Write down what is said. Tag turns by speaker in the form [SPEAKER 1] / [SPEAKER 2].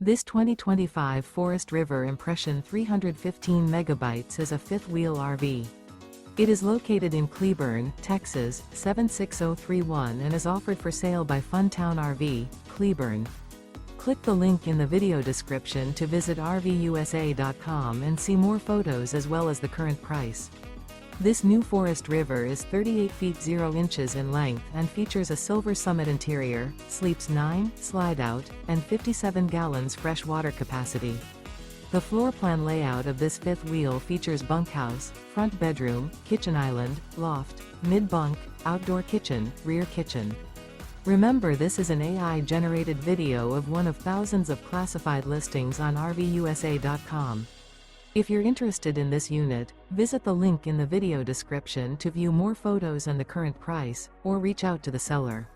[SPEAKER 1] This 2025 Forest River Impression 315 megabytes is a fifth-wheel RV. It is located in Cleburne, Texas, 76031 and is offered for sale by Funtown RV, Cleburne. Click the link in the video description to visit RVUSA.com and see more photos as well as the current price. This new Forest River is 38 feet 0 inches in length and features a silver summit interior, sleeps 9, slide-out, and 57 gallons fresh water capacity. The floor plan layout of this fifth wheel features bunkhouse, front bedroom, kitchen island, loft, mid-bunk, outdoor kitchen, rear kitchen. Remember, this is an AI-generated video of one of thousands of classified listings on RVUSA.com. If you're interested in this unit, visit the link in the video description to view more photos and the current price, or reach out to the seller.